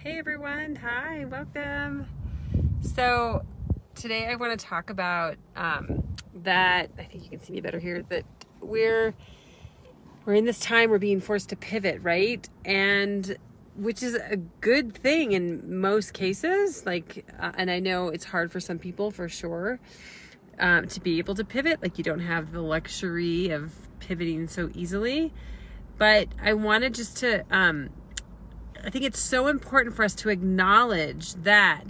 Hey everyone, hi, welcome. So today I want to talk about that. I think you can see me better here. That we're in this time we're being forced to pivot, right? And which is a good thing in most cases. And I know it's hard for some people for sure to be able to pivot. Like you don't have the luxury of pivoting so easily. But I wanted just to. I think it's so important for us to acknowledge that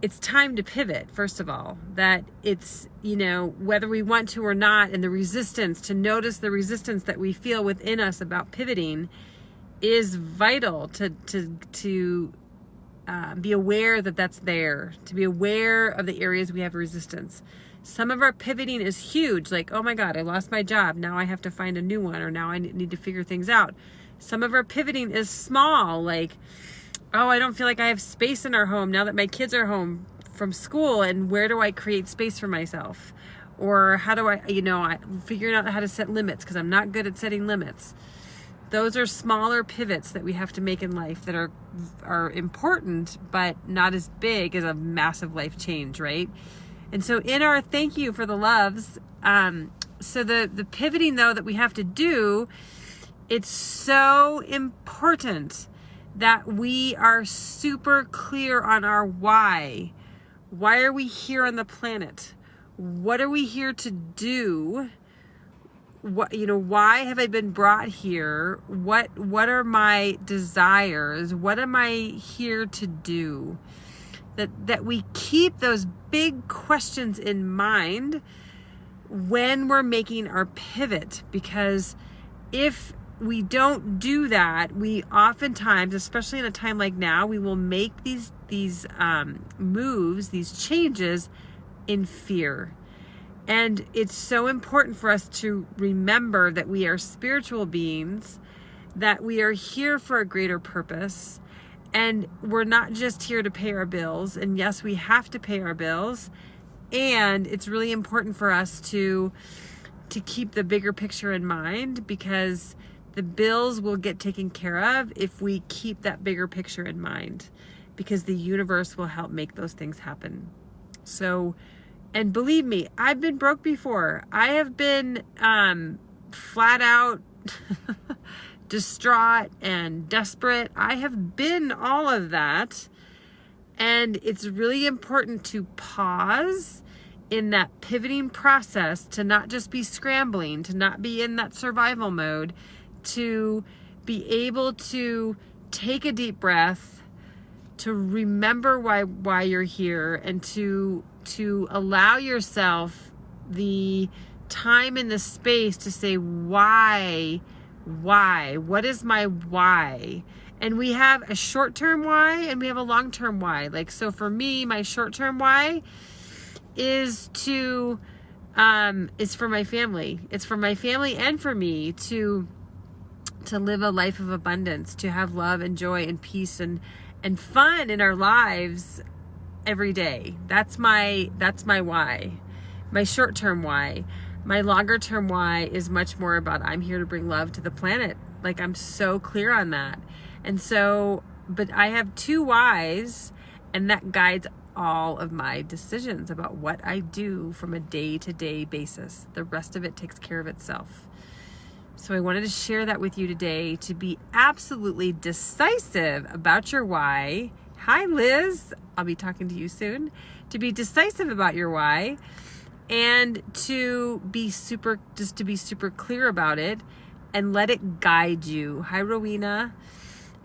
it's time to pivot, first of all, that it's, whether we want to or not, and the resistance, to notice the resistance that we feel within us about pivoting is vital to be aware that that's there, to be aware of the areas we have resistance. Some of our pivoting is huge, like, oh my God, I lost my job. Now I have to find a new one, or now I need to figure things out. Some of our pivoting is small, like, oh, I don't feel like I have space in our home now that my kids are home from school, and where do I create space for myself? Or how do I figuring out how to set limits because I'm not good at setting limits. Those are smaller pivots that we have to make in life that are important, but not as big as a massive life change, right? And so in our thank you for the loves, so the pivoting though that we have to do, it's so important that we are super clear on our why. Why are we here on the planet? What are we here to do? Why have I been brought here? What are my desires? What am I here to do? That we keep those big questions in mind when we're making our pivot, because if we don't do that, we oftentimes, especially in a time like now, we will make these moves, these changes in fear. And it's so important for us to remember that we are spiritual beings, that we are here for a greater purpose, and we're not just here to pay our bills. And yes, we have to pay our bills, and it's really important for us to keep the bigger picture in mind, because the bills will get taken care of if we keep that bigger picture in mind, because the universe will help make those things happen. So, and believe me, I've been broke before. I have been flat out distraught and desperate. I have been all of that. And it's really important to pause in that pivoting process, to not just be scrambling, to not be in that survival mode, to be able to take a deep breath, to remember why you're here, and to allow yourself the time and the space to say why, what is my why? And we have a short-term why and we have a long-term why. Like, so for me, my short-term why is is for my family. It's for my family and for me to live a life of abundance, to have love and joy and peace and fun in our lives every day. That's my why, my short-term why. My longer-term why is much more about I'm here to bring love to the planet. Like, I'm so clear on that. And so, but I have two whys, and that guides all of my decisions about what I do from a day-to-day basis. The rest of it takes care of itself. So I wanted to share that with you today, to be absolutely decisive about your why. Hi, Liz. I'll be talking to you soon. To be decisive about your why, and to be super clear about it and let it guide you. Hi, Rowena.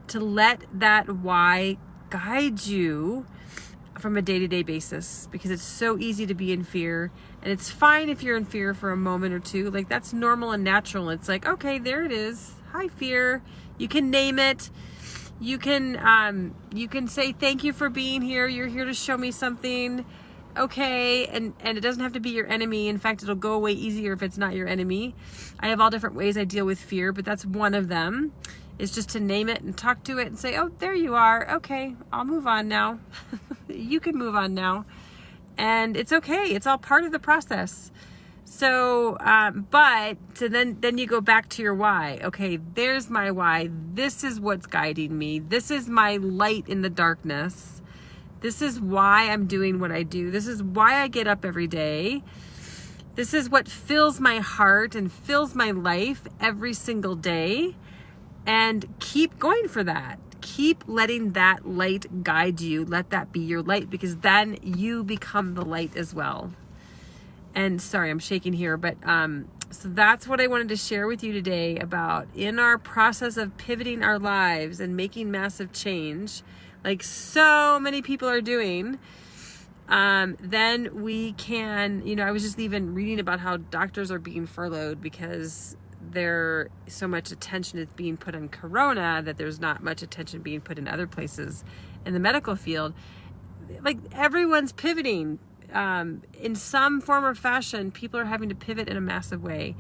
To let that why guide you from a day-to-day basis, because it's so easy to be in fear. And it's fine if you're in fear for a moment or two. Like, that's normal and natural. It's like, okay, there it is. Hi, fear. You can name it. You can say thank you for being here. You're here to show me something. Okay, and it doesn't have to be your enemy. In fact, it'll go away easier if it's not your enemy. I have all different ways I deal with fear, but that's one of them, is just to name it and talk to it and say, oh, there you are. Okay, I'll move on now. You can move on now. And it's okay. It's all part of the process. So, then you go back to your why. Okay, there's my why. This is what's guiding me. This is my light in the darkness. This is why I'm doing what I do. This is why I get up every day. This is what fills my heart and fills my life every single day. And keep going for that. Keep letting that light guide you. Let that be your light, because then you become the light as well. And sorry, I'm shaking here, but so that's what I wanted to share with you today about in our process of pivoting our lives and making massive change, like so many people are doing. Then we can, I was just even reading about how doctors are being furloughed because there's so much attention is being put on corona that there's not much attention being put in other places in the medical field. Like everyone's pivoting. In some form or fashion, people are having to pivot in a massive way.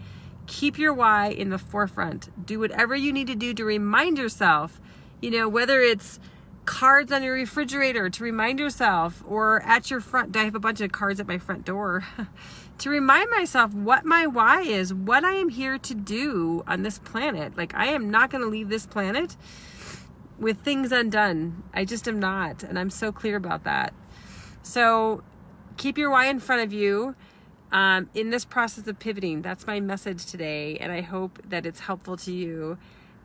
Keep your why in the forefront. Do whatever you need to do to remind yourself, whether it's cards on your refrigerator to remind yourself, or at your front. I have a bunch of cards at my front door to remind myself what my why is, what I am here to do on this planet. Like, I am not going to leave this planet with things undone. I just am not. And I'm so clear about that. So keep your why in front of you in this process of pivoting. That's my message today, and I hope that it's helpful to you.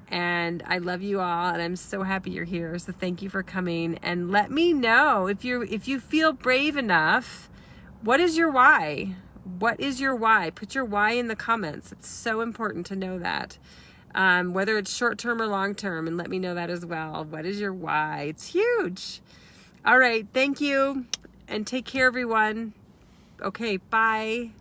And I love you all, and I'm so happy you're here. So thank you for coming, and let me know if you feel brave enough. What is your why? What is your why? Put your why in the comments. It's so important to know that, whether it's short term or long term, and let me know that as well. What is your why? It's huge. All right, thank you. And take care, everyone. Okay, bye.